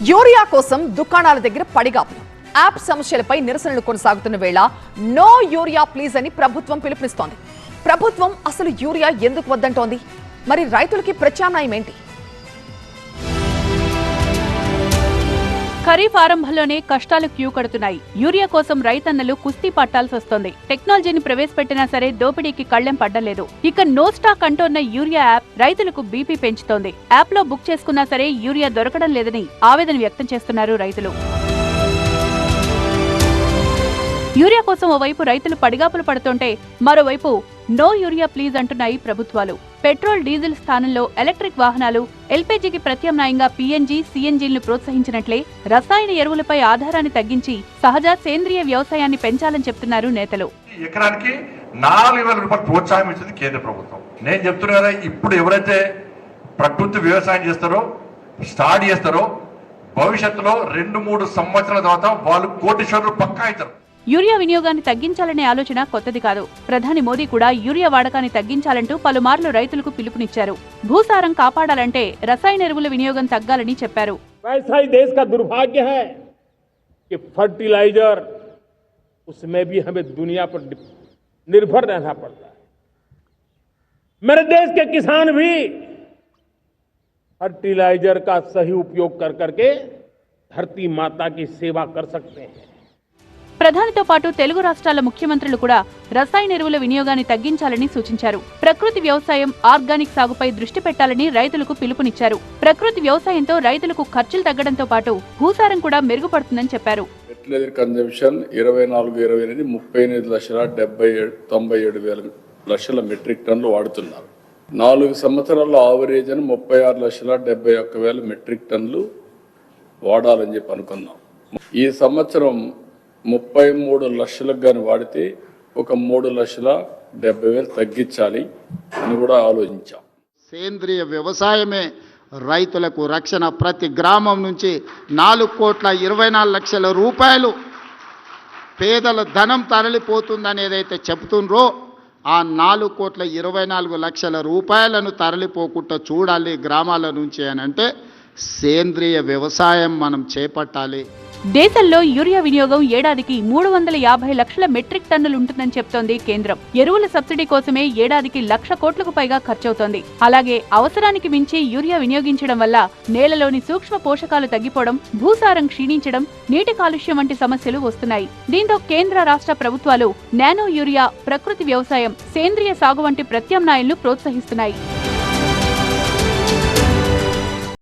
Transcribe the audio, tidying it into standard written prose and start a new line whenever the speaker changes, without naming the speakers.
Urea కోసం దుకాణాల దగ్గర పడిగాపులు. యాప్ సమస్యలపై నిరసనలు కొనసాగుతున్న వేళ నో యూరియా ప్లీజ్ అని ప్రభుత్వం పిలుపునిస్తోంది. ప్రభుత్వం అసలు యూరియా ఎందుకు వద్దంటోంది? మరి రైతులకి ప్రత్యామ్నాయం ఏంటి?
ఖరీఫ్ ఆరంభంలోనే కష్టాలు క్యూ కడుతున్నాయి. యూరియా కోసం రైతన్నలు కుస్తీ పట్టాల్సి వస్తోంది. టెక్నాలజీని ప్రవేశపెట్టినా సరే దోపిడీకి కళ్లెం పడ్డలేదు. ఇక నో స్టాక్ అంటోన్న యూరియా యాప్ రైతులకు బీపీ పెంచుతోంది. యాప్ లో బుక్ చేసుకున్నా సరే యూరియా దొరకడం లేదని ఆవేదన వ్యక్తం చేస్తున్నారు రైతులు. యూరియా కోసం ఓవైపు రైతులు పడిగాపులు పడుతుంటే మరోవైపు నో యూరియా ప్లీజ్ అంటున్నాయి ప్రభుత్వాలు. పెట్రోల్ డీజిల్ స్థానంలో ఎలక్ట్రిక్ వాహనాలు, ఎల్పీజీకి ప్రత్యామ్నాయంగా పీఎన్జీ, సీఎన్జీలను ప్రోత్సహించినట్లే రసాయన ఎరువులపై ఆధారాన్ని తగ్గించి సహజ సేంద్రియ వ్యవసాయాన్ని పెంచాలని చెప్తున్నారు నేతలు.
ఎకరానికి 4,000 రూపాయలు ప్రోత్సాహం ఇచ్చింది కేంద్ర ప్రభుత్వం. నేను చెప్తున్నా కదా, ఇప్పుడు ఎవరైతే ప్రకృతి వ్యవసాయం చేస్తారో, స్టార్ట్ చేస్తారో, భవిష్యత్తులో 2-3 సంవత్సరాల తర్వాత వాళ్ళు కోటీశ్వరులు పక్కా అవుతారు.
యూరియా వినియోగాన్ని తగ్గించాలనే ఆలోచన కొత్తది కాదు. ప్రధాని మోదీ కూడా యూరియా వాడకాన్ని తగ్గించాలంటూ పలుమార్లు రైతులకు పిలుపునిచ్చారు. భూసారం కాపాడాలంటే రసాయన ఎరువుల వినియోగం తగ్గాలని చెప్పారు.
वैसा ही देश का दुर्भाग्य है कि फर्टिलाइजर उसमें भी हमें दुनिया पर निर्भर रहना पड़ता है. मेरे देश के किसान भी फर्टिलाइजर का सही उपयोग कर करके धरती माता की सेवा कर सकते हैं.
ప్రధానితో పాటు తెలుగు రాష్ట్రాల ముఖ్యమంత్రులు కూడా రసాయన ఎరువుల వినియోగాన్ని తగ్గించాలని సూచించారు. ప్రకృతి వ్యవసాయం, ఆర్గానిక్ సాగుపై దృష్టి పెట్టాలని రైతులకు పిలుపునిచ్చారు. ప్రకృతి వ్యవసాయంతో రైతులకు ఖర్చులు తగ్గడంతో పాటు భూసారం కూడా మెరుగుపడుతుందని చెప్పారు.
ఫెర్టిలైజర్ కన్జంప్షన్ 24-28 38,97,000 మెట్రిక్ టన్నులు వాడుతున్నారు. 4 సంవత్సరాల్లో ఆవరేజ్ అని 36,71,000 మెట్రిక్ టన్నులు వాడాలని చెప్పి అనుకున్నాం. ఈ సంవత్సరం 33 లక్షలకు గాని వాడితే ఒక 3,70,000 తగ్గించాలి అని కూడా ఆలోచించాం.
సేంద్రియ వ్యవసాయమే రైతులకు రక్షణ. ప్రతి గ్రామం నుంచి 4,24,00,000 రూపాయలు పేదల ధనం తరలిపోతుందని ఏదైతే చెబుతుండ్రో ఆ 4,24,00,000 రూపాయలను తరలిపోకుండా చూడాలి గ్రామాల నుంచి అని అంటే సేంద్రియ వ్యవసాయం మనం చేపట్టాలి.
దేశంలో యూరియా వినియోగం ఏడాదికి 350 లక్షల మెట్రిక్ టన్నులు ఉంటుందని చెప్తోంది కేంద్రం. ఎరువుల సబ్సిడీ కోసమే ఏడాదికి 1,00,000 కోట్లకు పైగా ఖర్చవుతోంది. అలాగే అవసరానికి మించి యూరియా వినియోగించడం వల్ల నేలలోని సూక్ష్మ పోషకాలు తగ్గిపోవడం, భూసారం క్షీణించడం, నీటి కాలుష్యం వంటి సమస్యలు వస్తున్నాయి. దీంతో కేంద్ర రాష్ట్ర ప్రభుత్వాలు నానో యూరియా, ప్రకృతి వ్యవసాయం, సేంద్రియ సాగు వంటి ప్రత్యామ్నాయాలను ప్రోత్సహిస్తున్నాయి.